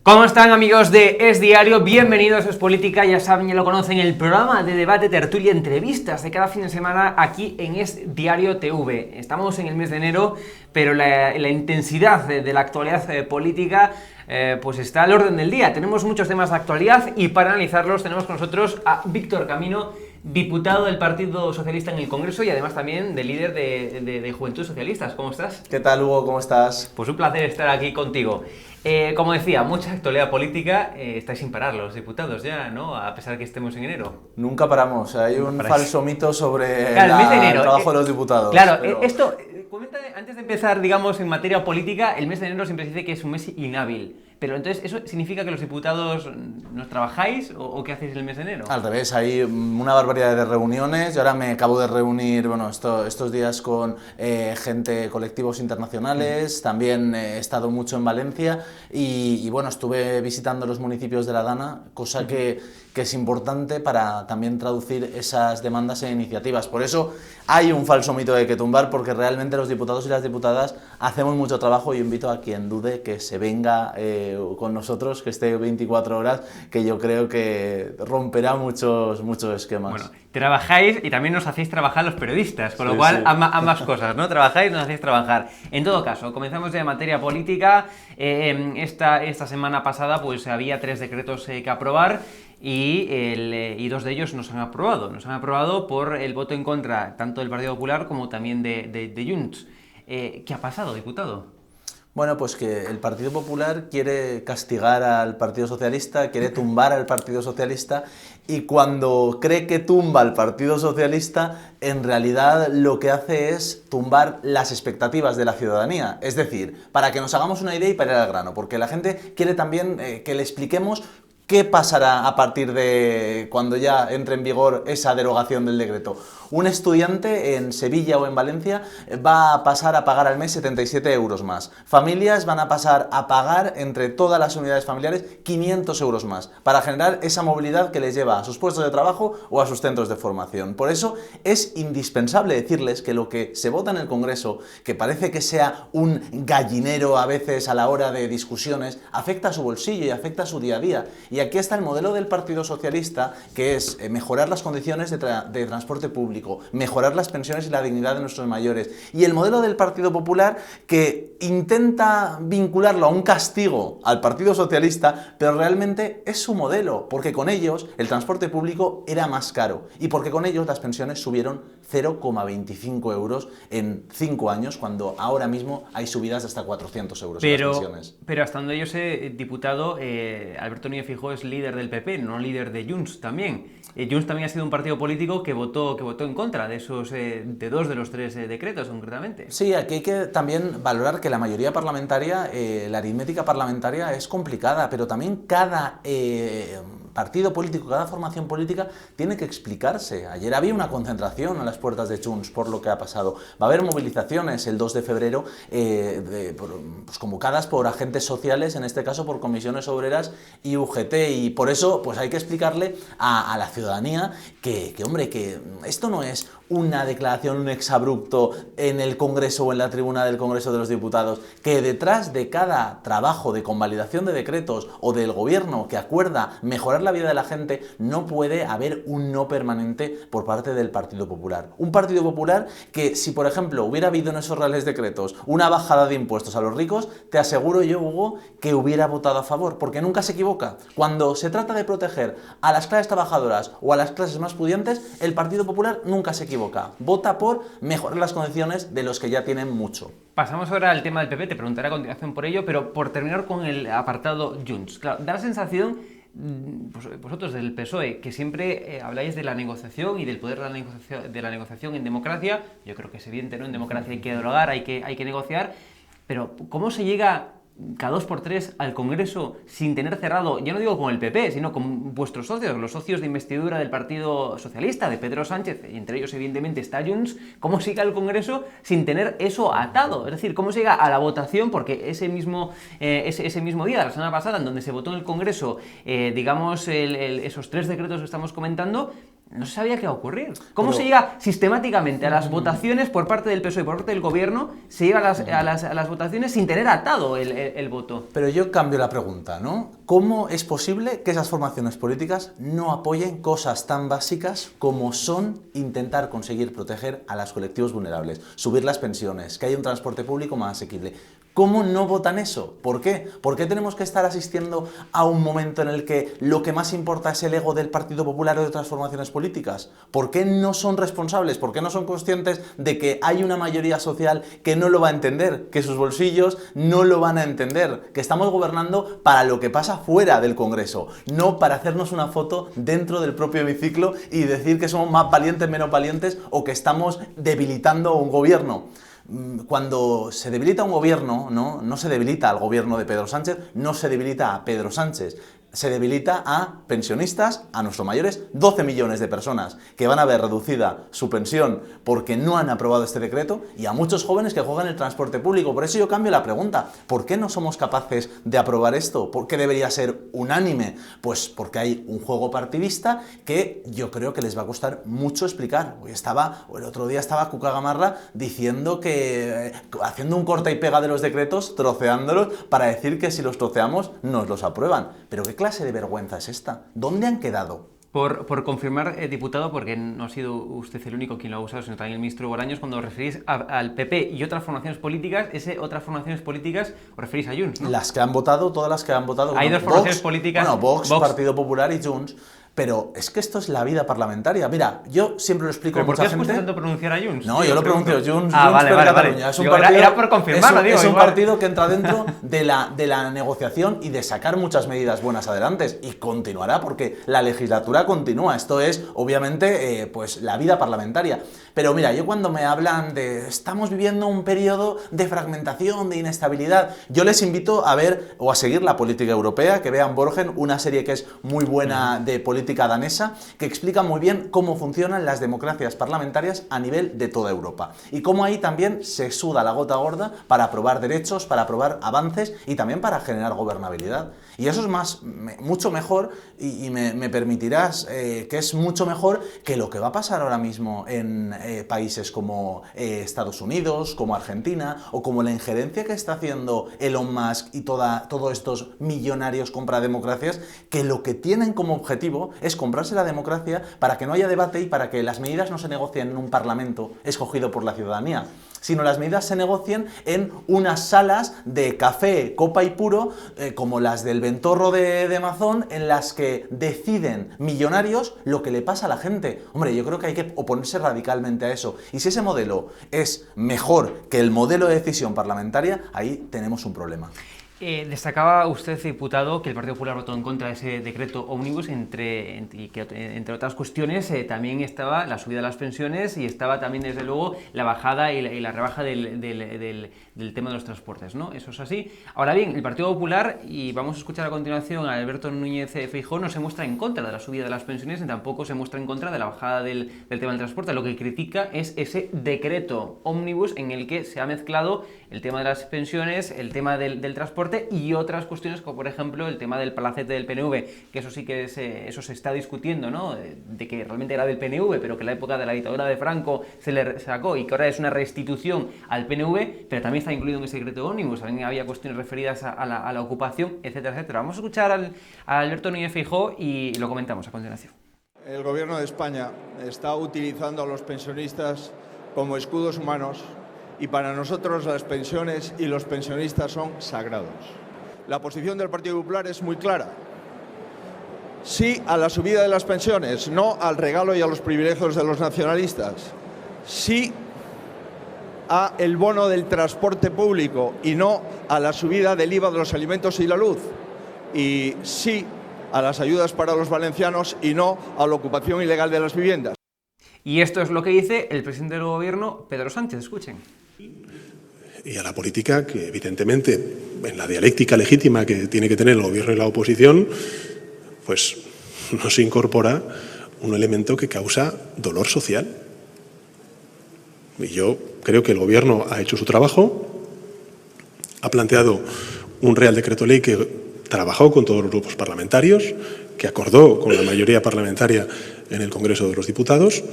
¿Cómo están, amigos de Es Diario? Bienvenidos a Es Política, ya saben, ya lo conocen, el programa de debate, tertulia, entrevistas de cada fin de semana aquí en Es Diario TV. Estamos en el mes de enero, pero la intensidad de la actualidad política pues está al orden del día. Tenemos muchos temas de actualidad y para analizarlos tenemos con nosotros a Víctor Camino, diputado del Partido Socialista en el Congreso y además también de líder de Juventud Socialistas. ¿Cómo estás? ¿Qué tal, Hugo? ¿Cómo estás? Pues un placer estar aquí contigo. Como decía, mucha actualidad política, estáis sin parar los diputados ya, ¿no? A pesar de que estemos en enero. Nunca paramos, hay un falso mito sobre claro, el mes de enero, el trabajo de los diputados. Claro, pero... esto, coméntame, antes de empezar, digamos, en materia política, el mes de enero siempre se dice que es un mes inhábil. Pero entonces, ¿eso significa que los diputados no trabajáis o qué hacéis el mes de enero? Al revés, hay una barbaridad de reuniones. Yo ahora me acabo de reunir, bueno, estos días con gente, colectivos internacionales. También he estado mucho en Valencia y bueno, estuve visitando los municipios de la Dana, cosa que es importante para también traducir esas demandas en iniciativas. Por eso hay un falso mito que hay que tumbar, porque realmente los diputados y las diputadas hacemos mucho trabajo y invito a quien dude que se venga con nosotros, que esté 24 horas, que yo creo que romperá muchos esquemas. Bueno, trabajáis y también nos hacéis trabajar los periodistas, con lo Sí, cual sí. ambas cosas, ¿no? Trabajáis y nos hacéis trabajar. En todo caso, comenzamos ya en materia política. Esta semana pasada pues había 3 decretos que aprobar y 2 de ellos nos han aprobado. Nos han aprobado por el voto en contra tanto del Partido Popular como también de Junts. ¿Qué ha pasado, diputado? Bueno, pues que el Partido Popular quiere castigar al Partido Socialista, quiere tumbar al Partido Socialista, y cuando cree que tumba al Partido Socialista, en realidad lo que hace es tumbar las expectativas de la ciudadanía. Es decir, para que nos hagamos una idea y para ir al grano, porque la gente quiere también que le expliquemos qué pasará a partir de cuando ya entre en vigor esa derogación del decreto. Un estudiante en Sevilla o en Valencia va a pasar a pagar al mes 77 euros más. Familias van a pasar a pagar entre todas las unidades familiares 500 euros más para generar esa movilidad que les lleva a sus puestos de trabajo o a sus centros de formación. Por eso es indispensable decirles que lo que se vota en el Congreso, que parece que sea un gallinero a veces a la hora de discusiones, afecta a su bolsillo y afecta a su día a día. Y aquí está el modelo del Partido Socialista, que es mejorar las condiciones de transporte público, mejorar las pensiones y la dignidad de nuestros mayores. Y el modelo del Partido Popular, que intenta vincularlo a un castigo al Partido Socialista, pero realmente es su modelo, porque con ellos el transporte público era más caro y porque con ellos las pensiones subieron 0,25 euros en 5 años, cuando ahora mismo hay subidas de hasta 400 euros en las pensiones. Pero hasta donde yo sé, diputado, Alberto Núñez Feijóo es líder del PP, no líder de Junts también. Junts también ha sido un partido político que votó en contra de esos de 2 de los 3 decretos, concretamente. Sí, aquí hay que también valorar que la mayoría parlamentaria, la aritmética parlamentaria es complicada, pero también cada partido político, cada formación política tiene que explicarse. Ayer había una concentración a las puertas de Junts por lo que ha pasado. Va a haber movilizaciones el 2 de febrero pues convocadas por agentes sociales, en este caso por comisiones obreras y UGT, y por eso pues hay que explicarle a la ciudadanía que hombre, que esto no es una declaración, un exabrupto en el Congreso o en la tribuna del Congreso de los Diputados, que detrás de cada trabajo de convalidación de decretos o del gobierno que acuerda mejorar la vida de la gente, no puede haber un no permanente por parte del Partido Popular. Un Partido Popular que, si por ejemplo hubiera habido en esos reales decretos una bajada de impuestos a los ricos, te aseguro yo, Hugo, que hubiera votado a favor, porque nunca se equivoca. Cuando se trata de proteger a las clases trabajadoras o a las clases más pudientes, el Partido Popular nunca se equivoca. Vota por mejorar las condiciones de los que ya tienen mucho. Pasamos ahora al tema del PP, te preguntaré a continuación por ello, pero por terminar con el apartado Junts. Claro, da la sensación, vosotros del PSOE, que siempre habláis de la negociación y del poder de la negociación en democracia. Yo creo que es evidente, ¿no? En democracia hay que dialogar, hay que negociar, pero ¿cómo se llega cada 2 por 3 al Congreso sin tener cerrado, ya no digo con el PP, sino con vuestros socios, los socios de investidura del Partido Socialista, de Pedro Sánchez, y entre ellos evidentemente está Junts? ¿Cómo se llega al Congreso sin tener eso atado? Es decir, ¿cómo se llega a la votación? Porque ese mismo día, la semana pasada, en donde se votó en el Congreso, digamos, esos 3 decretos que estamos comentando, no se sabía qué iba a ocurrir. ¿Cómo se llega sistemáticamente a las votaciones por parte del PSOE y por parte del gobierno? Se llega a las votaciones sin tener atado el voto. Pero yo cambio la pregunta, ¿no? ¿Cómo es posible que esas formaciones políticas no apoyen cosas tan básicas como son intentar conseguir proteger a los colectivos vulnerables, subir las pensiones, que haya un transporte público más asequible? ¿Cómo no votan eso? ¿Por qué? ¿Por qué tenemos que estar asistiendo a un momento en el que lo que más importa es el ego del Partido Popular o de otras formaciones políticas? ¿Por qué no son responsables? ¿Por qué no son conscientes de que hay una mayoría social que no lo va a entender, que sus bolsillos no lo van a entender, que estamos gobernando para lo que pasa fuera del Congreso, no para hacernos una foto dentro del propio hemiciclo y decir que somos más valientes, menos valientes o que estamos debilitando un gobierno? Cuando se debilita un gobierno, no se debilita al gobierno de Pedro Sánchez, no se debilita a Pedro Sánchez, se debilita a pensionistas, a nuestros mayores, 12 millones de personas que van a ver reducida su pensión porque no han aprobado este decreto, y a muchos jóvenes que juegan el transporte público. Por eso yo cambio la pregunta: ¿por qué no somos capaces de aprobar esto? ¿Por qué debería ser unánime? Pues porque hay un juego partidista que yo creo que les va a costar mucho explicar. El otro día estaba Cuca Gamarra diciendo que, haciendo un corta y pega de los decretos, troceándolos, para decir que si los troceamos nos los aprueban. Pero ¿qué clase de vergüenza es esta? ¿Dónde han quedado? Por confirmar, diputado, porque no ha sido usted el único quien lo ha usado, sino también el ministro Bolaños, cuando os referís al PP y otras formaciones políticas, otras formaciones políticas os referís a Junts, ¿no? Las que han votado, todas las que han votado. Hay dos formaciones políticas. Bueno, Vox, Partido Popular y Junts. Pero es que esto es la vida parlamentaria. Mira, yo siempre lo explico a mucha gente. ¿Por qué os cuesta tanto pronunciar a Junts? No, yo lo pronuncio Junts. Vale. Cataluña. Es un partido, era por confirmarlo, es un partido que entra dentro de la negociación y de sacar muchas medidas buenas adelante. Y continuará porque la legislatura continúa. Esto es, obviamente, pues la vida parlamentaria. Pero mira, yo cuando me hablan de estamos viviendo un periodo de fragmentación, de inestabilidad, yo les invito a ver o a seguir la política europea, que vean Borgen, una serie que es muy buena de política danesa, que explica muy bien cómo funcionan las democracias parlamentarias a nivel de toda Europa y cómo ahí también se suda la gota gorda para aprobar derechos, para aprobar avances y también para generar gobernabilidad. Y eso es mucho mejor y me permitirás que es mucho mejor que lo que va a pasar ahora mismo en países como Estados Unidos, como Argentina, o como la injerencia que está haciendo Elon Musk y todos estos millonarios comprademocracias, que lo que tienen como objetivo es comprarse la democracia para que no haya debate y para que las medidas no se negocien en un parlamento escogido por la ciudadanía, sino las medidas se negocien en unas salas de café, copa y puro, como las del Ventorro de Mazón, en las que deciden millonarios lo que le pasa a la gente. Hombre, yo creo que hay que oponerse radicalmente a eso. Y si ese modelo es mejor que el modelo de decisión parlamentaria, ahí tenemos un problema. Destacaba usted, diputado, que el Partido Popular votó en contra de ese decreto ómnibus, y que entre otras cuestiones también estaba la subida de las pensiones y estaba también, desde luego, la bajada y la rebaja del tema de los transportes, ¿no? Eso es así. Ahora bien, el Partido Popular, y vamos a escuchar a continuación a Alberto Núñez Feijóo, no se muestra en contra de la subida de las pensiones ni tampoco se muestra en contra de la bajada del tema del transporte. Lo que critica es ese decreto ómnibus en el que se ha mezclado el tema de las pensiones, el tema del transporte y otras cuestiones, como por ejemplo el tema del palacete del PNV, que eso sí que eso se está discutiendo, ¿no? De que realmente era del PNV, pero que en la época de la dictadura de Franco se le sacó y que ahora es una restitución al PNV, pero también está incluido en ese decreto ómnibus. También había cuestiones referidas a la ocupación, etcétera, etcétera. Vamos a escuchar a Alberto Núñez Feijóo y lo comentamos a continuación. El Gobierno de España está utilizando a los pensionistas como escudos humanos y para nosotros las pensiones y los pensionistas son sagrados. La posición del Partido Popular es muy clara. Sí a la subida de las pensiones, no al regalo y a los privilegios de los nacionalistas. Sí a el bono del transporte público y no a la subida del IVA de los alimentos y la luz. Y sí a las ayudas para los valencianos y no a la ocupación ilegal de las viviendas. Y esto es lo que dice el presidente del Gobierno, Pedro Sánchez. Escuchen. Y a la política que, evidentemente, en la dialéctica legítima que tiene que tener el Gobierno y la oposición, pues no se incorpora un elemento que causa dolor social. Y yo creo que el Gobierno ha hecho su trabajo, ha planteado un Real Decreto Ley que trabajó con todos los grupos parlamentarios, que acordó con la mayoría parlamentaria en el Congreso de los Diputados,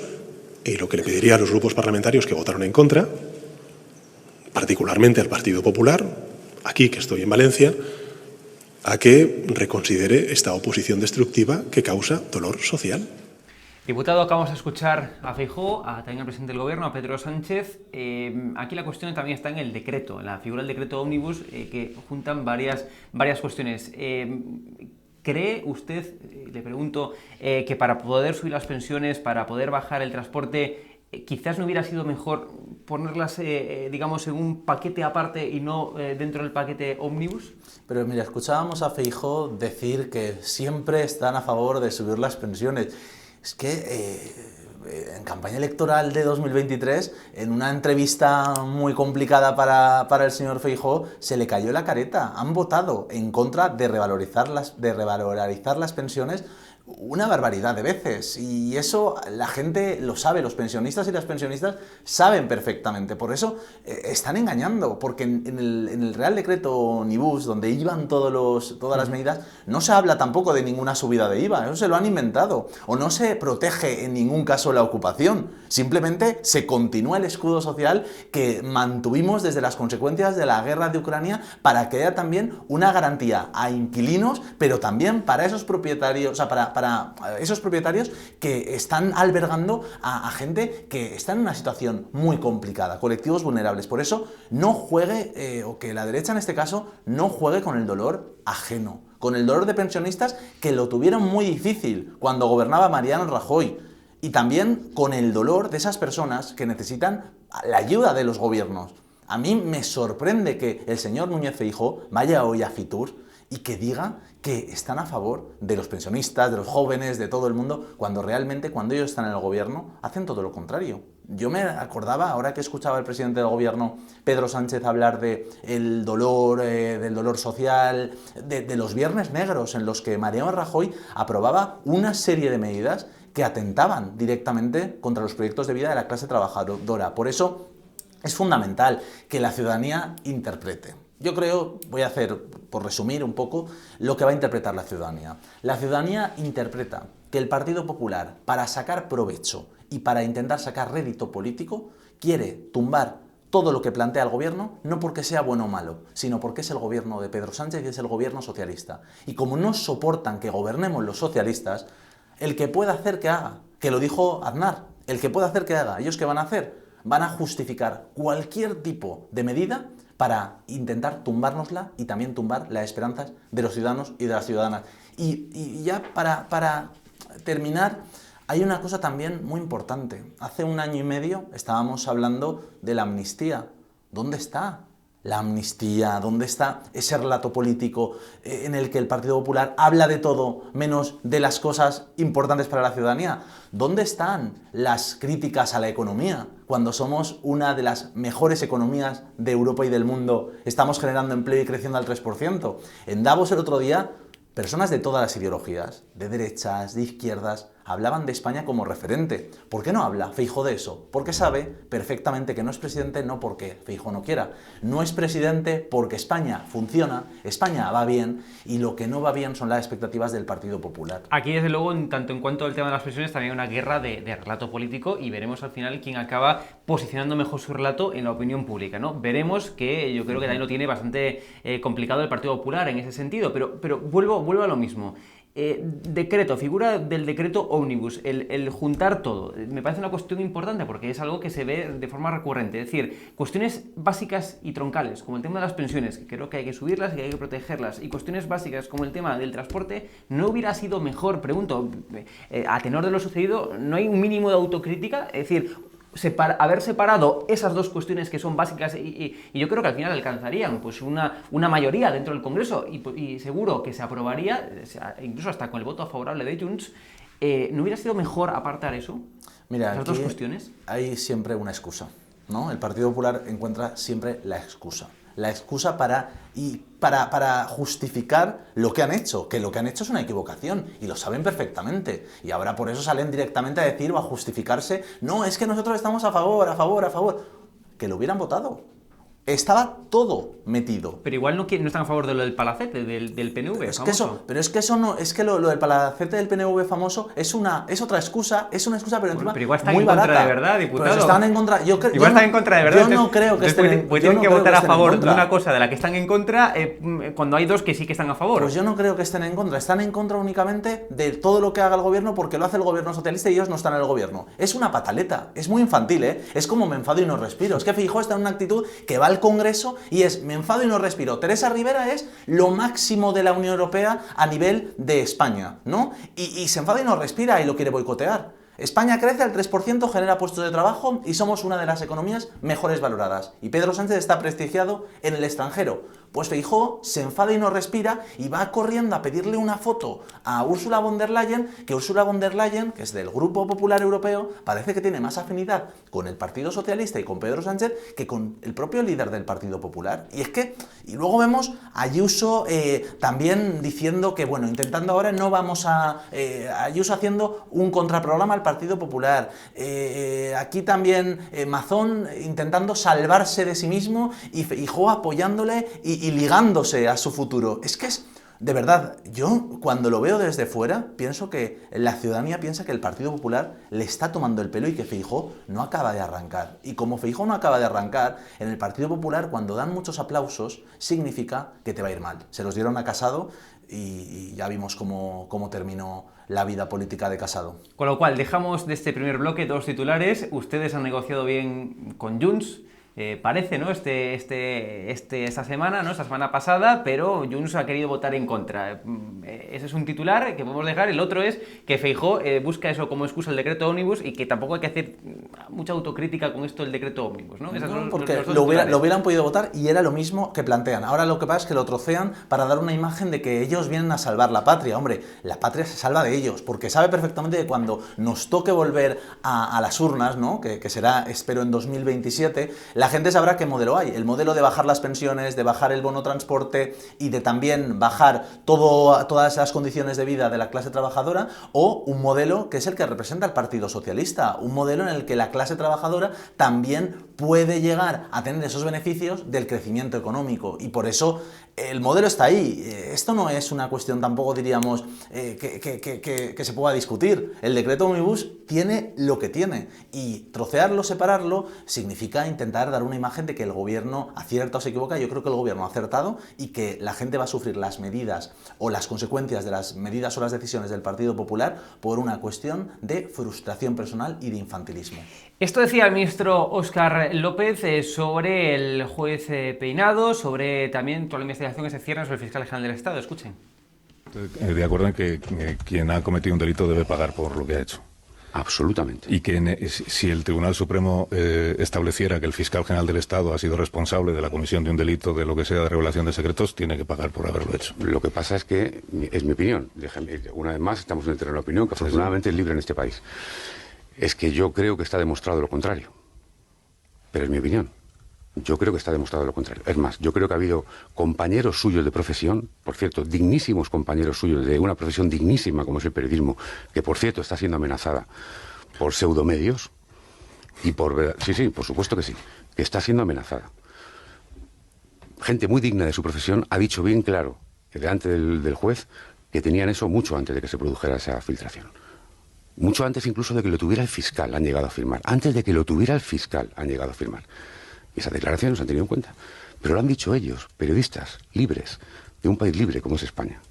y lo que le pediría a los grupos parlamentarios que votaron en contra, particularmente al Partido Popular, aquí que estoy en Valencia, a que reconsidere esta oposición destructiva que causa dolor social. Diputado, acabamos de escuchar a Feijóo, también al presidente del Gobierno, a Pedro Sánchez. Aquí la cuestión también está en el decreto, en la figura del decreto ómnibus, que juntan varias cuestiones. ¿Cree usted, le pregunto, que para poder subir las pensiones, para poder bajar el transporte, quizás no hubiera sido mejor ponerlas, digamos, en un paquete aparte y no dentro del paquete ómnibus? Pero mira, escuchábamos a Feijóo decir que siempre están a favor de subir las pensiones. Es que en campaña electoral de 2023, en una entrevista muy complicada para el señor Feijóo, se le cayó la careta. Han votado en contra de revalorizar las pensiones una barbaridad de veces, y eso la gente lo sabe, los pensionistas y las pensionistas saben perfectamente. Por eso están engañando, porque en el Real Decreto Omnibus, donde iban todas las medidas, no se habla tampoco de ninguna subida de IVA, eso se lo han inventado, o no se protege en ningún caso la ocupación, simplemente se continúa el escudo social que mantuvimos desde las consecuencias de la guerra de Ucrania, para que haya también una garantía a inquilinos, pero también para esos propietarios, o sea, para esos propietarios que están albergando a gente que está en una situación muy complicada, colectivos vulnerables. Por eso no juegue, o que la derecha en este caso, no juegue con el dolor ajeno, con el dolor de pensionistas que lo tuvieron muy difícil cuando gobernaba Mariano Rajoy, y también con el dolor de esas personas que necesitan la ayuda de los gobiernos. A mí me sorprende que el señor Núñez Feijóo vaya hoy a Fitur y que diga que están a favor de los pensionistas, de los jóvenes, de todo el mundo, cuando realmente, cuando ellos están en el gobierno, hacen todo lo contrario. Yo me acordaba, ahora que escuchaba al presidente del gobierno, Pedro Sánchez, hablar del dolor social, de los viernes negros en los que Mariano Rajoy aprobaba una serie de medidas que atentaban directamente contra los proyectos de vida de la clase trabajadora. Por eso es fundamental que la ciudadanía interprete. Yo creo, voy a hacer, por resumir un poco, lo que va a interpretar la ciudadanía. La ciudadanía interpreta que el Partido Popular, para sacar provecho y para intentar sacar rédito político, quiere tumbar todo lo que plantea el gobierno, no porque sea bueno o malo, sino porque es el gobierno de Pedro Sánchez y es el gobierno socialista. Y como no soportan que gobernemos los socialistas, el que pueda hacer que haga, que lo dijo Aznar, el que pueda hacer que haga, ¿ellos qué van a hacer? Van a justificar cualquier tipo de medida para intentar tumbárnosla y también tumbar las esperanzas de los ciudadanos y de las ciudadanas. Y ya para terminar, hay una cosa también muy importante. Hace 1 año y medio estábamos hablando de la amnistía. ¿Dónde está la amnistía? ¿Dónde está ese relato político en el que el Partido Popular habla de todo menos de las cosas importantes para la ciudadanía? ¿Dónde están las críticas a la economía? Cuando somos una de las mejores economías de Europa y del mundo, estamos generando empleo y creciendo al 3%. En Davos el otro día, personas de todas las ideologías, de derechas, de izquierdas, hablaban de España como referente. ¿Por qué no habla Feijóo de eso? Porque sabe perfectamente que no es presidente, no porque Feijóo no quiera. No es presidente porque España funciona, España va bien, y lo que no va bien son las expectativas del Partido Popular. Aquí, desde luego, tanto en cuanto al tema de las pensiones, también hay una guerra de relato político, y veremos al final quién acaba posicionando mejor su relato en la opinión pública, ¿no? Veremos, que yo creo que también lo tiene bastante complicado el Partido Popular en ese sentido, pero vuelvo a lo mismo. Decreto, figura del decreto ómnibus, el juntar todo, me parece una cuestión importante porque es algo que se ve de forma recurrente. Es decir, cuestiones básicas y troncales, como el tema de las pensiones, que creo que hay que subirlas y que hay que protegerlas, y cuestiones básicas como el tema del transporte, ¿no hubiera sido mejor, pregunto, a tenor de lo sucedido, no hay un mínimo de autocrítica? Es decir, haber separado esas dos cuestiones que son básicas, y yo creo que al final alcanzarían pues una mayoría dentro del Congreso, y seguro que se aprobaría, incluso hasta con el voto favorable de Junts. ¿No hubiera sido mejor apartar eso? Mira, esas dos cuestiones. Hay siempre una excusa, ¿no? El Partido Popular encuentra siempre la excusa para justificar lo que han hecho, que lo que han hecho es una equivocación, y lo saben perfectamente, y ahora por eso salen directamente a decir o a justificarse, no, es que nosotros estamos a favor, que lo hubieran votado. Estaba todo metido. Pero igual no están a favor de lo del palacete, del PNV Es que famoso. eso, pero es que eso no, es que lo del palacete del PNV famoso es otra excusa, pero encima Pero igual están muy en contra barata. de verdad, diputado. Pues están en contra. Igual están en contra de verdad. Yo no creo que estén en Pues tienen que creo votar a estén en favor de contra. una cosa de la que están en contra cuando hay dos que sí que están a favor. Pues yo no creo que estén en contra. Están en contra únicamente de todo lo que haga el gobierno porque lo hace el gobierno socialista y ellos no están en el gobierno. Es una pataleta. Es muy infantil, ¿eh? Es como me enfado y no respiro. Es que Feijóo está en una actitud que va al Congreso y es me enfado y no respiro. Teresa Rivera es lo máximo de la Unión Europea a nivel de España, ¿no? Y se enfada y no respira y lo quiere boicotear. España crece al 3%, genera puestos de trabajo y somos una de las economías mejores valoradas. Y Pedro Sánchez está prestigiado en el extranjero. Pues Feijóo se enfada y no respira y va corriendo a pedirle una foto a Ursula von der Leyen, que Ursula von der Leyen, que es del Grupo Popular Europeo, parece que tiene más afinidad con el Partido Socialista y con Pedro Sánchez que con el propio líder del Partido Popular. Y luego vemos a Ayuso también diciendo que, bueno, intentando ahora no vamos a... Ayuso haciendo un contraprograma al Partido Popular. Aquí también Mazón intentando salvarse de sí mismo y Feijóo apoyándole y ligándose a su futuro. Es que es... De verdad, yo cuando lo veo desde fuera, pienso que la ciudadanía piensa que el Partido Popular le está tomando el pelo y que Feijóo no acaba de arrancar. Y como Feijóo no acaba de arrancar, en el Partido Popular cuando dan muchos aplausos, significa que te va a ir mal. Se los dieron a Casado y ya vimos cómo terminó la vida política de Casado. Con lo cual, dejamos de este primer bloque dos titulares. Ustedes han negociado bien con Junts. Parece, ¿no? Esta semana, ¿no? Esta semana pasada, pero Junts ha querido votar en contra. Ese es un titular que podemos dejar. El otro es que Feijóo busca eso como excusa el decreto ómnibus y que tampoco hay que hacer mucha autocrítica con esto del decreto ómnibus, ¿no? Porque lo hubieran podido votar y era lo mismo que plantean. Ahora lo que pasa es que lo trocean para dar una imagen de que ellos vienen a salvar la patria. Hombre, la patria se salva de ellos, porque sabe perfectamente que cuando nos toque volver a las urnas, ¿no? Que será, espero, en 2027, la gente sabrá qué modelo hay. El modelo de bajar las pensiones, de bajar el bono transporte y de también bajar todas las condiciones de vida de la clase trabajadora, o un modelo que es el que representa el Partido Socialista, un modelo en el que la clase trabajadora también puede llegar a tener esos beneficios del crecimiento económico. Y por eso el modelo está ahí. Esto no es una cuestión tampoco, diríamos, que se pueda discutir. El decreto Omnibus tiene lo que tiene y trocearlo, separarlo, significa intentar dar una imagen de que el gobierno acierta o se equivoca. Yo creo que el gobierno ha acertado y que la gente va a sufrir las medidas o las consecuencias de las medidas o las decisiones del Partido Popular por una cuestión de frustración personal y de infantilismo. Esto decía el ministro Óscar López sobre el juez Peinado, sobre también toda la investigación que se cierra sobre el fiscal general del Estado. Escuchen. De acuerdo en que quien ha cometido un delito debe pagar por lo que ha hecho. Absolutamente. Y que si el Tribunal Supremo estableciera que el fiscal general del Estado ha sido responsable de la comisión de un delito, de lo que sea, de revelación de secretos, tiene que pagar por haberlo hecho. Lo que pasa es que, es mi opinión, déjame, una vez más estamos en el terreno de la opinión, que afortunadamente es libre en este país. Es que yo creo que está demostrado lo contrario. Pero es mi opinión. Yo creo que está demostrado lo contrario. Es más, yo creo que ha habido compañeros suyos de profesión, por cierto, dignísimos compañeros suyos de una profesión dignísima como es el periodismo, que por cierto está siendo amenazada por pseudomedios y por... Sí, por supuesto que sí, que está siendo amenazada. Gente muy digna de su profesión ha dicho bien claro, delante del juez, que tenían eso mucho antes de que se produjera esa filtración. Mucho antes incluso de que lo tuviera el fiscal han llegado a firmar. Antes de que lo tuviera el fiscal han llegado a firmar. Y esas declaraciones no se han tenido en cuenta. Pero lo han dicho ellos, periodistas libres, de un país libre como es España.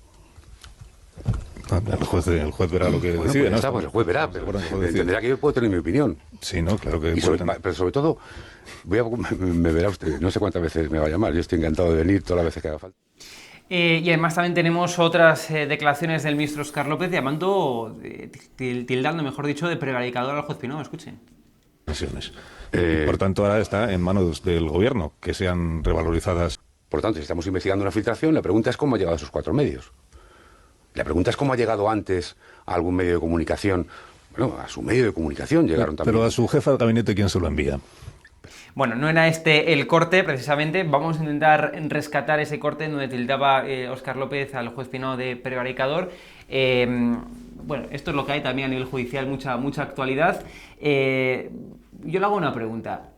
El juez verá lo que decide, pues ¿no? El juez verá, pero entenderá que yo puedo tener mi opinión. Sí, no, claro que pero sobre todo, me verá usted, no sé cuántas veces me va a llamar. Yo estoy encantado de venir todas las veces que haga falta. Y además también tenemos otras declaraciones del ministro Óscar López llamando, tildando, mejor dicho, de prevaricador al juez Peinado. Escuchen. Por tanto, ahora está en manos del gobierno que sean revalorizadas. Por tanto, si estamos investigando una filtración, la pregunta es cómo ha llegado a esos 4 medios. La pregunta es cómo ha llegado antes a algún medio de comunicación. Bueno, a su medio de comunicación llegaron también. Pero a su jefa de gabinete, ¿quién se lo envía? Bueno, no era este el corte, precisamente. Vamos a intentar rescatar ese corte donde tildaba Óscar López al juez Peinado de prevaricador. Bueno, esto es lo que hay también a nivel judicial, mucha actualidad. yo le hago una pregunta.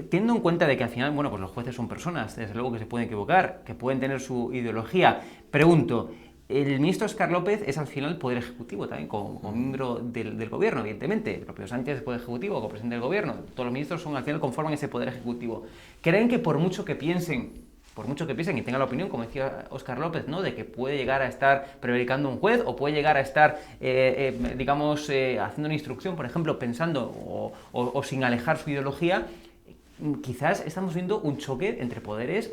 Teniendo en cuenta de que al final, bueno, pues los jueces son personas, desde luego que se pueden equivocar, que pueden tener su ideología, pregunto, el ministro Óscar López es al final el Poder Ejecutivo también, como miembro del Gobierno, evidentemente. El propio Sánchez es Poder Ejecutivo, como presidente del Gobierno. Todos los ministros son al final conforman ese Poder Ejecutivo. ¿Creen que por mucho que piensen y tengan la opinión, como decía Óscar López, ¿no?, de que puede llegar a estar prevaricando un juez o puede llegar a estar, haciendo una instrucción, por ejemplo, pensando o sin alejar su ideología, quizás estamos viendo un choque entre poderes,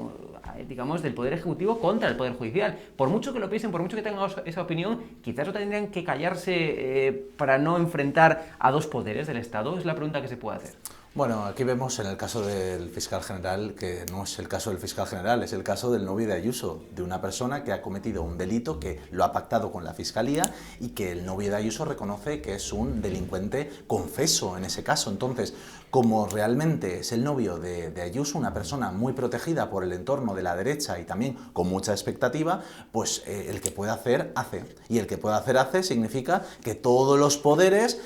digamos, del Poder Ejecutivo contra el Poder Judicial? Por mucho que lo piensen, por mucho que tengan esa opinión, quizás no tendrían que callarse para no enfrentar a dos poderes del Estado. Es la pregunta que se puede hacer. Bueno, aquí vemos en el caso del fiscal general que no es el caso del fiscal general, es el caso del novio de Ayuso, de una persona que ha cometido un delito, que lo ha pactado con la Fiscalía y que el novio de Ayuso reconoce que es un delincuente confeso en ese caso. Entonces, como realmente es el novio de Ayuso, una persona muy protegida por el entorno de la derecha y también con mucha expectativa, pues el que puede hacer, hace. Y el que puede hacer, hace, significa que todos los poderes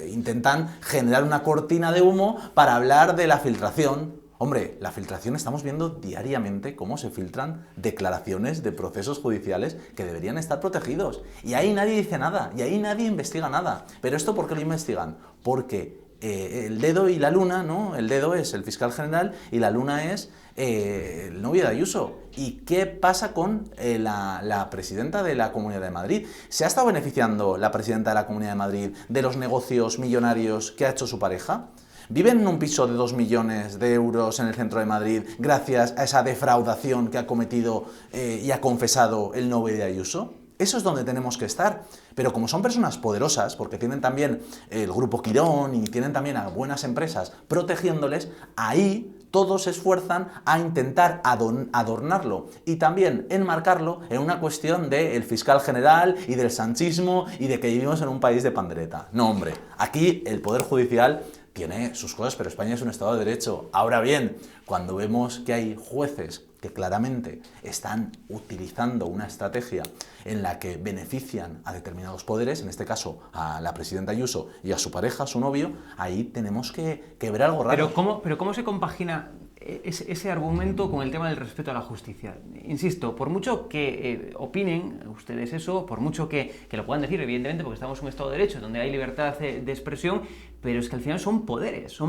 intentan generar una cortina de humo para hablar de la filtración. Hombre, la filtración, estamos viendo diariamente cómo se filtran declaraciones de procesos judiciales que deberían estar protegidos. Y ahí nadie dice nada, y ahí nadie investiga nada. ¿Pero esto por qué lo investigan? Porque el dedo y la luna, ¿no? El dedo es el fiscal general y la luna es el novio de Ayuso. ¿Y qué pasa con la presidenta de la Comunidad de Madrid? ¿Se ha estado beneficiando la presidenta de la Comunidad de Madrid de los negocios millonarios que ha hecho su pareja? ¿Viven en un piso de 2 millones de euros en el centro de Madrid gracias a esa defraudación que ha cometido y ha confesado el novio de Ayuso? Eso es donde tenemos que estar. Pero como son personas poderosas, porque tienen también el Grupo Quirón y tienen también a buenas empresas protegiéndoles, ahí todos se esfuerzan a intentar adornarlo y también enmarcarlo en una cuestión del fiscal general y del sanchismo y de que vivimos en un país de pandereta. No, hombre, aquí el Poder Judicial tiene sus cosas, pero España es un Estado de Derecho. Ahora bien, cuando vemos que hay jueces que claramente están utilizando una estrategia en la que benefician a determinados poderes, en este caso a la presidenta Ayuso y a su pareja, a su novio, ahí tenemos que ver algo raro. Pero ¿cómo se compagina ese argumento con el tema del respeto a la justicia? Insisto, por mucho que opinen ustedes eso, por mucho que lo puedan decir, evidentemente, porque estamos en un Estado de Derecho donde hay libertad de expresión, pero es que al final son poderes.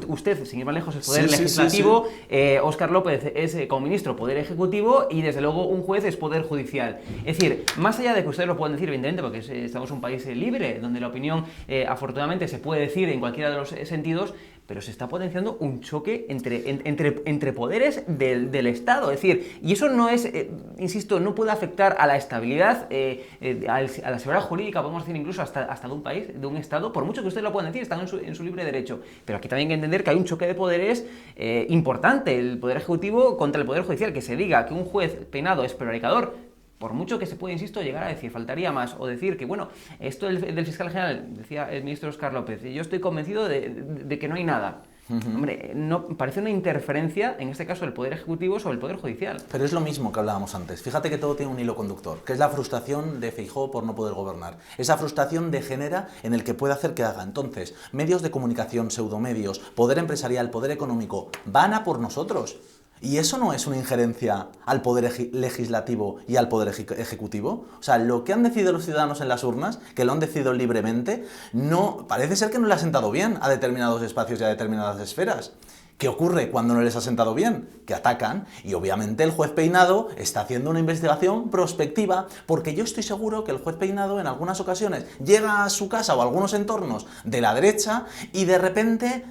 Usted, sin ir más lejos, es Poder Legislativo, Óscar López es, como ministro, Poder Ejecutivo y, desde luego, un juez es Poder Judicial. Es decir, más allá de que ustedes lo puedan decir, evidentemente, porque estamos en un país libre, donde la opinión, afortunadamente, se puede decir en cualquiera de los sentidos, pero se está potenciando un choque entre poderes del Estado. Es decir, y eso no es, insisto, no puede afectar a la estabilidad, a la seguridad jurídica, podemos decir incluso hasta de un país, de un Estado, por mucho que ustedes lo puedan decir, están en su libre derecho. Pero aquí también hay que entender que hay un choque de poderes importante, el Poder Ejecutivo contra el Poder Judicial. Que se diga que un juez penado es prevaricador, por mucho que se pueda, insisto, llegar a decir, faltaría más, o decir que, bueno, esto del fiscal general, decía el ministro Óscar López, y yo estoy convencido de que no hay nada. Hombre, no, parece una interferencia, en este caso, del Poder Ejecutivo sobre el Poder Judicial. Pero es lo mismo que hablábamos antes. Fíjate que todo tiene un hilo conductor, que es la frustración de Feijóo por no poder gobernar. Esa frustración degenera en el que puede hacer que haga. Entonces, medios de comunicación, pseudomedios, poder empresarial, poder económico, van a por nosotros. ¿Y eso no es una injerencia al Poder Legislativo y al Poder Ejecutivo? O sea, lo que han decidido los ciudadanos en las urnas, que lo han decidido libremente, no parece ser que no le ha sentado bien a determinados espacios y a determinadas esferas. ¿Qué ocurre cuando no les ha sentado bien? Que atacan, y obviamente el juez Peinado está haciendo una investigación prospectiva, porque yo estoy seguro que el juez Peinado en algunas ocasiones llega a su casa o a algunos entornos de la derecha y de repente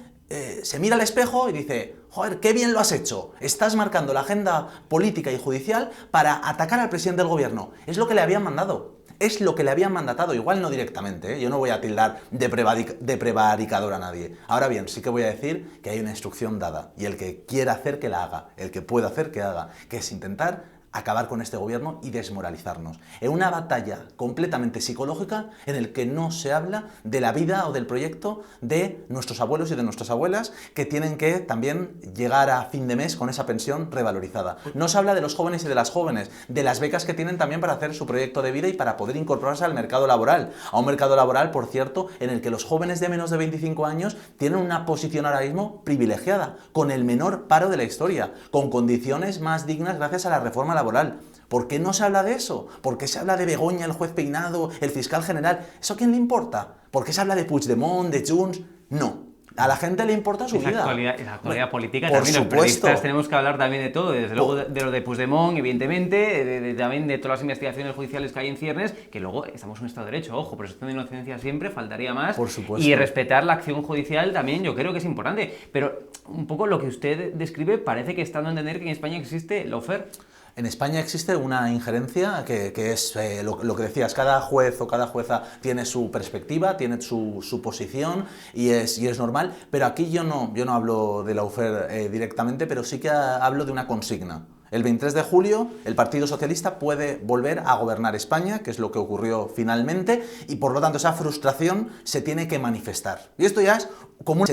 se mira al espejo y dice: joder, qué bien lo has hecho, estás marcando la agenda política y judicial para atacar al presidente del gobierno. Es lo que le habían mandado, es lo que le habían mandatado, igual no directamente, ¿eh? Yo no voy a tildar de prevaricador a nadie. Ahora bien, sí que voy a decir que hay una instrucción dada, y el que quiera hacer que la haga, el que pueda hacer que haga, que es intentar acabar con este gobierno y desmoralizarnos. En una batalla completamente psicológica en la que no se habla de la vida o del proyecto de nuestros abuelos y de nuestras abuelas que tienen que también llegar a fin de mes con esa pensión revalorizada. No se habla de los jóvenes y de las jóvenes, de las becas que tienen también para hacer su proyecto de vida y para poder incorporarse al mercado laboral. A un mercado laboral, por cierto, en el que los jóvenes de menos de 25 años tienen una posición ahora mismo privilegiada, con el menor paro de la historia, con condiciones más dignas gracias a la reforma laboral. ¿Por qué no se habla de eso? ¿Por qué se habla de Begoña, el juez Peinado, el fiscal general? ¿Eso a quién le importa? ¿Por qué se habla de Puigdemont, de Junts? No. A la gente le importa su vida. La actualidad política por también. supuesto. Los periodistas tenemos que hablar también de todo, desde luego de lo de Puigdemont, evidentemente, también de todas las investigaciones judiciales que hay en ciernes, que luego estamos en un Estado de Derecho, ojo, presunción de inocencia siempre, faltaría más. Por supuesto. Y respetar la acción judicial también yo creo que es importante. Pero un poco lo que usted describe parece que está dando a entender que en España existe lawfare. En España existe una injerencia que es lo que decías, cada juez o cada jueza tiene su perspectiva, tiene su posición y es normal, pero aquí yo no hablo de lawfare directamente, pero sí que hablo de una consigna. El 23 de julio el Partido Socialista puede volver a gobernar España, que es lo que ocurrió finalmente, y por lo tanto esa frustración se tiene que manifestar. Y esto ya es como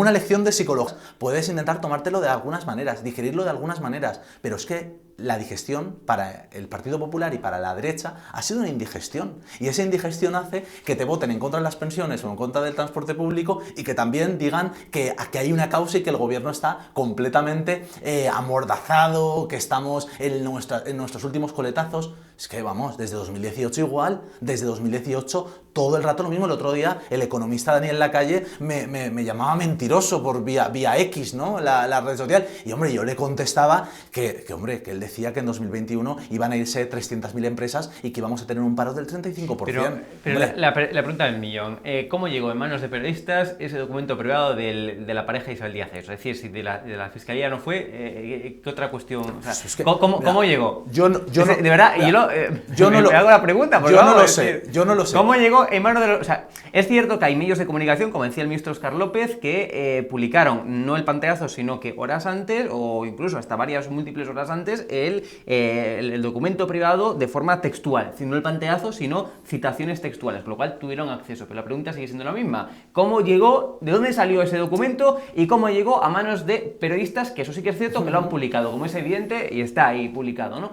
una lección de psicología. Puedes intentar tomártelo de algunas maneras, digerirlo de algunas maneras, pero es que la digestión para el Partido Popular y para la derecha ha sido una indigestión. Y esa indigestión hace que te voten en contra de las pensiones o en contra del transporte público y que también digan que hay una causa y que el gobierno está completamente amordazado, que estamos en nuestros últimos coletazos. Es que vamos, desde 2018 igual, desde 2018 todo el rato lo mismo. El otro día el economista Daniel Lacalle me llamaba mentiroso por vía X, ¿no? La red social. Y hombre, yo le contestaba que él decía que en 2021 iban a irse 300.000 empresas y que íbamos a tener un paro del 35%. Pero la pregunta del millón, ¿cómo llegó en manos de periodistas ese documento privado de la pareja Isabel Díaz Ayuso? Es decir, si de la Fiscalía no fue, ¿qué otra cuestión? O sea, es que, ¿cómo llegó? Yo no hago la pregunta. Yo no lo sé. ¿Cómo llegó en manos de los...? O sea, es cierto que hay medios de comunicación, como decía el ministro Óscar López, que publicaron no el pantallazo, sino que horas antes, o incluso hasta varias múltiples horas antes, el documento privado de forma textual. Es decir, no el pantallazo, sino citaciones textuales, con lo cual tuvieron acceso. Pero la pregunta sigue siendo la misma. ¿Cómo llegó, de dónde salió ese documento y cómo llegó a manos de periodistas, que eso sí que es cierto, que lo han publicado, como es evidente, y está ahí publicado, ¿no?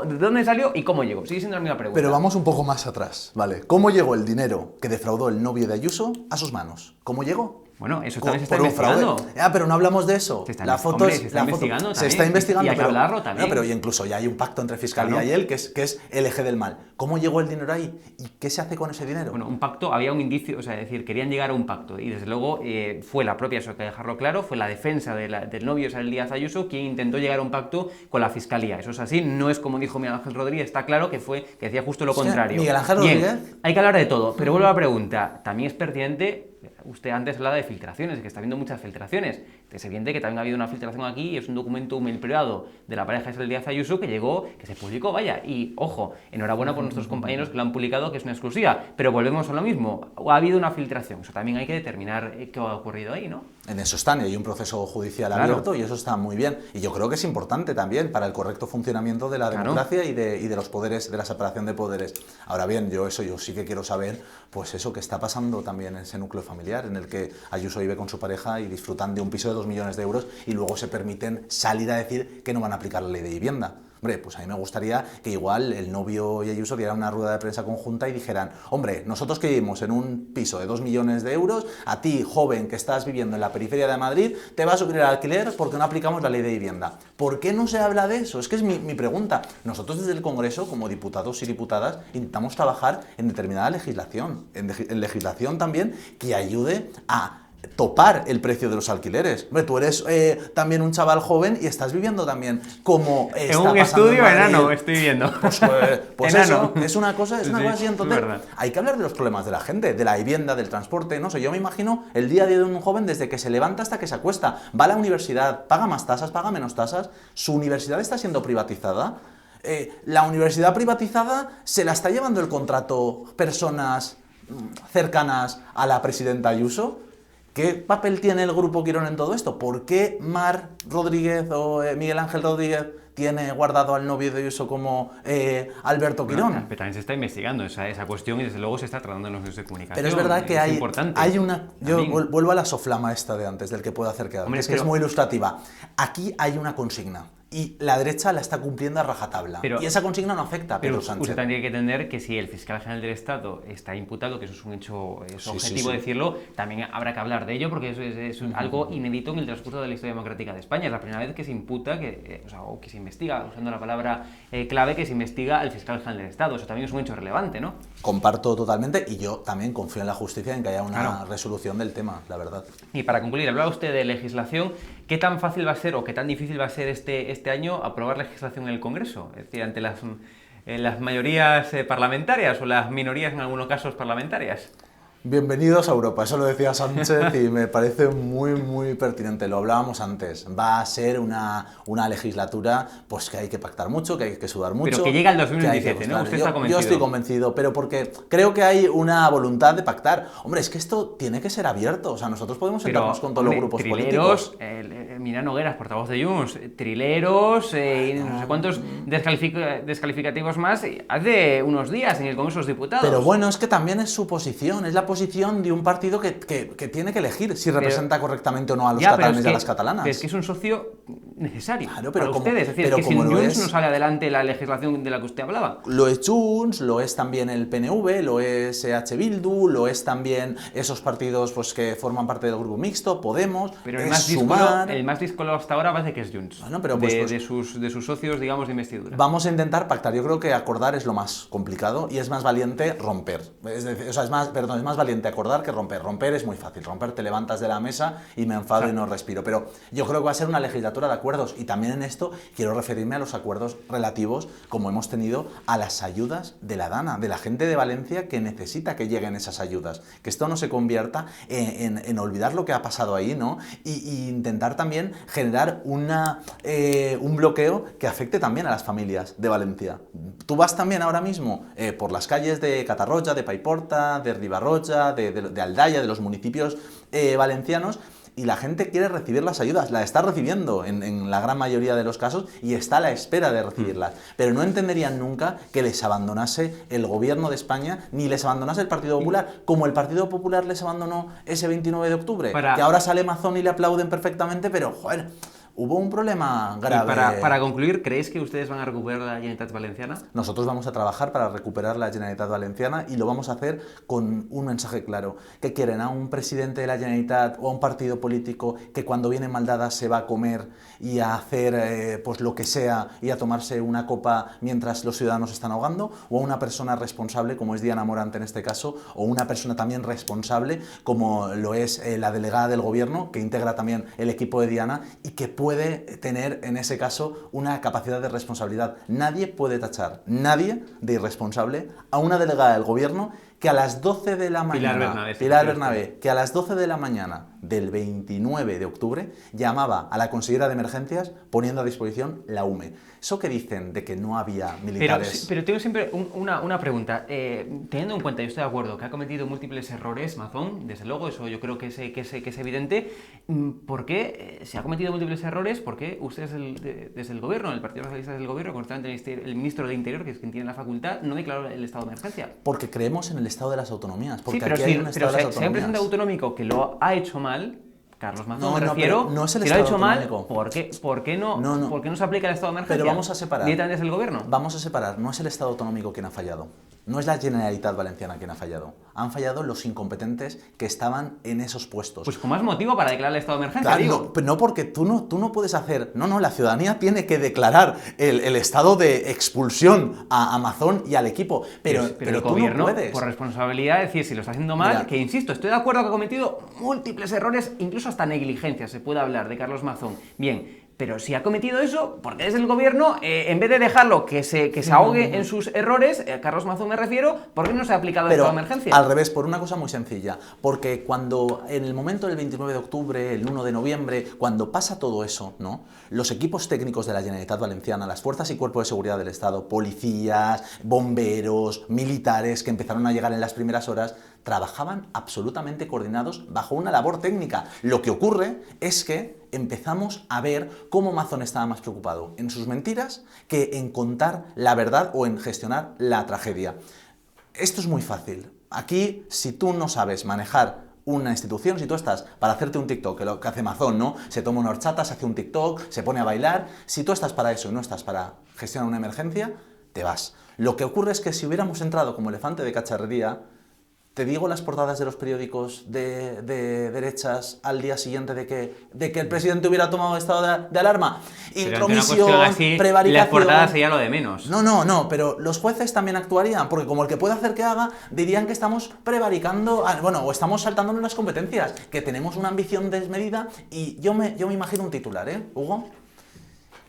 ¿De dónde salió y cómo llegó? Sigue siendo la misma pregunta. Pero vamos un poco más atrás, ¿vale? ¿Cómo llegó el dinero que defraudó el novio de Ayuso a sus manos? ¿Cómo llegó? Bueno, eso también se está investigando. Pero no hablamos de eso. Se está investigando y hay que hablarlo también. Pero incluso ya hay un pacto entre Fiscalía y él que es el eje del mal. ¿Cómo llegó el dinero ahí? ¿Y qué se hace con ese dinero? Bueno, un pacto, había un indicio, o sea, es decir, querían llegar a un pacto y desde luego fue la propia, eso hay que dejarlo claro, fue la defensa del novio Isabel Díaz Ayuso quien intentó llegar a un pacto con la Fiscalía. Eso es así, no es como dijo Miguel Ángel Rodríguez, está claro que decía justo lo contrario. Miguel Ángel Rodríguez. Hay que hablar de todo, pero vuelvo a la pregunta, también es pertinente. Usted antes hablaba de filtraciones, que está habiendo muchas filtraciones. Es evidente que también ha habido una filtración aquí y es un documento mail privado de la pareja Isabel Díaz Ayuso que llegó, que se publicó, vaya. Y, ojo, enhorabuena por nuestros compañeros que lo han publicado, que es una exclusiva. Pero volvemos a lo mismo. Ha habido una filtración. Eso también hay que determinar qué ha ocurrido ahí, ¿no? En eso están, y hay un proceso judicial abierto y eso está muy bien. Y yo creo que es importante también para el correcto funcionamiento de la democracia y de los poderes, de la separación de poderes. Ahora bien, yo sí que quiero saber, pues eso que está pasando también en ese núcleo familiar, en el que Ayuso vive con su pareja y disfrutan de un piso de 2 millones de euros y luego se permiten salir a decir que no van a aplicar la ley de vivienda. Hombre, pues a mí me gustaría que igual el novio y Ayuso dieran una rueda de prensa conjunta y dijeran, hombre, nosotros que vivimos en un piso de 2 millones de euros, a ti, joven, que estás viviendo en la periferia de Madrid, te va a subir el alquiler porque no aplicamos la ley de vivienda. ¿Por qué no se habla de eso? Es que es mi pregunta. Nosotros desde el Congreso, como diputados y diputadas, intentamos trabajar en determinada legislación, en legislación también que ayude a topar el precio de los alquileres. Hombre, tú eres también un chaval joven y estás viviendo también como está en un estudio enano estoy viviendo. Pues enano. Eso es una cosa así. Entonces hay que hablar de los problemas de la gente, de la vivienda, del transporte, no sé, yo me imagino el día a día de un joven desde que se levanta hasta que se acuesta, va a la universidad, paga más tasas, paga menos tasas, su universidad está siendo privatizada. La universidad privatizada se la está llevando el contrato personas cercanas a la presidenta Ayuso. ¿Qué papel tiene el Grupo Quirón en todo esto? ¿Por qué Mar Rodríguez o Miguel Ángel Rodríguez tiene guardado al novio de Ayuso como Alberto Quirón? Bueno, pero también se está investigando esa cuestión y desde luego se está tratando en los medios de comunicación. Pero es verdad que hay una... Yo también. vuelvo a la soflama esta de antes, del que puedo hacer quedar, Hombre, que es muy ilustrativa. Aquí hay una consigna. Y la derecha la está cumpliendo a rajatabla. Y esa consigna no afecta a Pedro Sánchez. Usted también tiene que entender que si el fiscal general del Estado está imputado, que eso es un hecho objetivo decirlo, también habrá que hablar de ello porque eso es algo inédito en el transcurso de la historia democrática de España. Es la primera vez que se imputa, o que se investiga, usando la palabra clave, que se investiga al fiscal general del Estado. Eso también es un hecho relevante, ¿no? Comparto totalmente y yo también confío en la justicia en que haya una resolución del tema, la verdad. Y para concluir, hablaba usted de legislación. ¿Qué tan fácil va a ser o qué tan difícil va a ser este año aprobar legislación en el Congreso? Es decir, ante las mayorías parlamentarias o las minorías en algunos casos parlamentarias. Bienvenidos a Europa, eso lo decía Sánchez y me parece muy pertinente, lo hablábamos antes. Va a ser una legislatura pues que hay que pactar mucho, que hay que sudar mucho. Pero que llega el 2017, ¿no? ¿Usted está convencido? Yo estoy convencido, pero porque creo que hay una voluntad de pactar. Hombre, es que esto tiene que ser abierto, o sea, nosotros podemos sentarnos con todos los grupos políticos. Mira Nogueras, portavoz de Junts, trileros y no sé cuántos descalificativos más hace unos días en el Congreso de los Diputados. Pero bueno, es que también es su posición, es la posición de un partido que tiene que elegir si representa correctamente o no a los catalanes y a las catalanas. Pero es que es un socio necesario para como, ustedes. Es decir, pero que sin como Junts no sale adelante la legislación de la que usted hablaba. Lo es Junts, lo es también el PNV, lo es EH Bildu, lo es también esos partidos pues que forman parte del grupo mixto, Podemos, pero el más díscolo hasta ahora parece que es Junts. Bueno, pero de sus socios, digamos, de investidura. Vamos a intentar pactar. Yo creo que acordar es lo más complicado y es más valiente romper. Es decir, es más valiente acordar que romper. Romper es muy fácil. Romper te levantas de la mesa y me enfado y no respiro. Pero yo creo que va a ser una legislatura de acuerdos y también en esto quiero referirme a los acuerdos relativos, como hemos tenido, a las ayudas de la Dana, de la gente de Valencia que necesita que lleguen esas ayudas. Que esto no se convierta en olvidar lo que ha pasado ahí, ¿no? Y intentar también generar un bloqueo que afecte también a las familias de Valencia. Tú vas también ahora mismo por las calles de Catarroja, de Paiporta, de Ribarroja, de Aldaya, de los municipios valencianos, y la gente quiere recibir las ayudas, la está recibiendo en la gran mayoría de los casos y está a la espera de recibirlas. Pero no entenderían nunca que les abandonase el gobierno de España ni les abandonase el Partido Popular, como el Partido Popular les abandonó ese 29 de octubre, que ahora sale Mazón y le aplauden perfectamente, pero joder, hubo un problema grave. Y para concluir, ¿creéis que ustedes van a recuperar la Generalitat Valenciana? Nosotros vamos a trabajar para recuperar la Generalitat Valenciana y lo vamos a hacer con un mensaje claro. ¿Qué quieren? ¿A un presidente de la Generalitat o a un partido político que cuando viene mal dada se va a comer y a hacer pues lo que sea y a tomarse una copa mientras los ciudadanos están ahogando? ¿O a una persona responsable como es Diana Morante en este caso? ¿O una persona también responsable como lo es la delegada del gobierno que integra también el equipo de Diana y que puede tener en ese caso una capacidad de responsabilidad? Nadie puede tachar, nadie, de irresponsable a una delegada del gobierno que a las 12 de la mañana, Pilar Bernabé, que a las 12 de la mañana del 29 de octubre llamaba a la consellera de emergencias poniendo a disposición la UME. ¿Eso que dicen de que no había militares? Pero tengo siempre una pregunta. Teniendo en cuenta, yo estoy de acuerdo, que ha cometido múltiples errores Mazón, desde luego, eso yo creo que es evidente. ¿Por qué se ha cometido múltiples errores? ¿Por qué ustedes desde el gobierno, el Partido Socialista del gobierno, constantemente el ministro de Interior, que es quien tiene la facultad, no declaró el estado de emergencia? Porque creemos en el estado de las autonomías. Porque sí, pero aquí hay un estado de las autonomías. Si hay un presidente autonómico que lo ha hecho mal, Carlos Mazón, me refiero, no es el si lo ha hecho autonómico. mal, ¿por qué no se aplica el estado de emergencia? Pero vamos a separar. Directamente desde el gobierno. Vamos a separar. No es el Estado autonómico quien ha fallado. No es la Generalitat Valenciana quien ha fallado. Han fallado los incompetentes que estaban en esos puestos. Pues con más motivo para declarar el estado de emergencia, claro, digo. No, porque tú no puedes hacer... No, la ciudadanía tiene que declarar el estado de expulsión a Mazón y al equipo. Pero el tú gobierno, no puedes. Por responsabilidad, decir, si lo está haciendo mal, que insisto, estoy de acuerdo que ha cometido múltiples errores, incluso hasta negligencia, se puede hablar de Carlos Mazón. Bien, pero si ha cometido eso, porque desde el gobierno, en vez de dejarlo que se ahogue en sus errores, Carlos Mazón me refiero, ¿por qué no se ha aplicado el estado de emergencia? Al revés, por una cosa muy sencilla. Porque cuando en el momento del 29 de octubre, el 1 de noviembre, cuando pasa todo eso, ¿no? Los equipos técnicos de la Generalitat Valenciana, las fuerzas y cuerpos de seguridad del Estado, policías, bomberos, militares que empezaron a llegar en las primeras horas, trabajaban absolutamente coordinados bajo una labor técnica. Lo que ocurre es que empezamos a ver cómo Mazón estaba más preocupado en sus mentiras que en contar la verdad o en gestionar la tragedia. Esto es muy fácil. Aquí, si tú no sabes manejar una institución, si tú estás para hacerte un TikTok, que lo que hace Mazón, ¿no? Se toma una horchata, se hace un TikTok, se pone a bailar. Si tú estás para eso y no estás para gestionar una emergencia, te vas. Lo que ocurre es que si hubiéramos entrado como elefante de cacharrería, te digo las portadas de los periódicos de derechas al día siguiente de que el presidente hubiera tomado estado de alarma. Intromisión, prevaricación... Las portadas sería lo de menos. No, pero los jueces también actuarían, porque como el que puede hacer que haga, dirían que estamos prevaricando, o estamos saltándonos las competencias, que tenemos una ambición desmedida, y yo me imagino un titular, Hugo.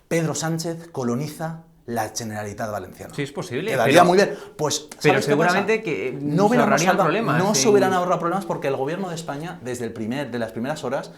Pedro Sánchez coloniza la Generalitat Valenciana. Sí, es posible. Quedaría muy bien. Pues, pero seguramente que no se ahorrarían problemas. No se hubieran ahorrado problemas porque el gobierno de España, desde de las primeras horas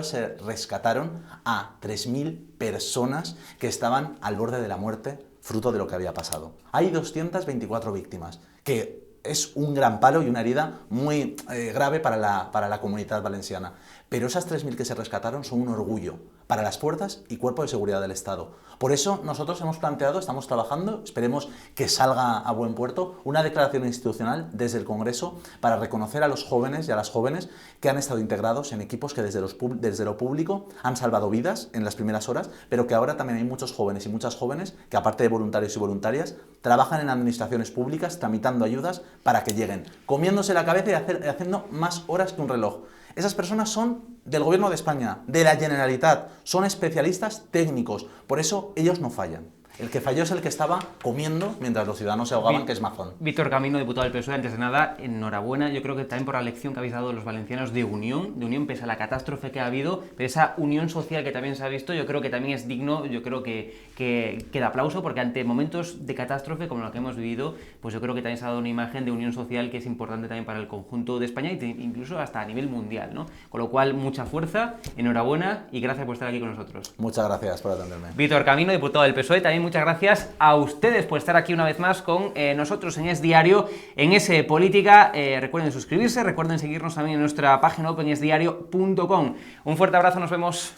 se rescataron a 3.000 personas que estaban al borde de la muerte, fruto de lo que había pasado. Hay 224 víctimas, que es un gran palo y una herida muy grave para la comunidad valenciana. Pero esas 3.000 que se rescataron son un orgullo para las fuerzas y cuerpo de seguridad del Estado. Por eso nosotros hemos planteado, estamos trabajando, esperemos que salga a buen puerto, una declaración institucional desde el Congreso para reconocer a los jóvenes y a las jóvenes que han estado integrados en equipos que desde lo público han salvado vidas en las primeras horas, pero que ahora también hay muchos jóvenes y muchas jóvenes que, aparte de voluntarios y voluntarias, trabajan en administraciones públicas tramitando ayudas para que lleguen, comiéndose la cabeza y haciendo más horas que un reloj. Esas personas son del Gobierno de España, de la Generalitat, son especialistas técnicos, por eso ellos no fallan. El que falló es el que estaba comiendo mientras los ciudadanos se ahogaban, que es Mazón. Víctor Camino, diputado del PSOE, antes de nada, enhorabuena. Yo creo que también por la lección que habéis dado los valencianos de unión pese a la catástrofe que ha habido, pero esa unión social que también se ha visto, yo creo que también es digno, yo creo que da aplauso, porque ante momentos de catástrofe como la que hemos vivido, pues yo creo que también se ha dado una imagen de unión social que es importante también para el conjunto de España e incluso hasta a nivel mundial, ¿no? Con lo cual, mucha fuerza, enhorabuena y gracias por estar aquí con nosotros. Muchas gracias por atenderme. Víctor Camino, diputado del PSOE, también muchas gracias a ustedes por estar aquí una vez más con nosotros en Es Diario, en Es Política. Recuerden suscribirse, recuerden seguirnos también en nuestra página web en esdiario.com. Un fuerte abrazo, nos vemos.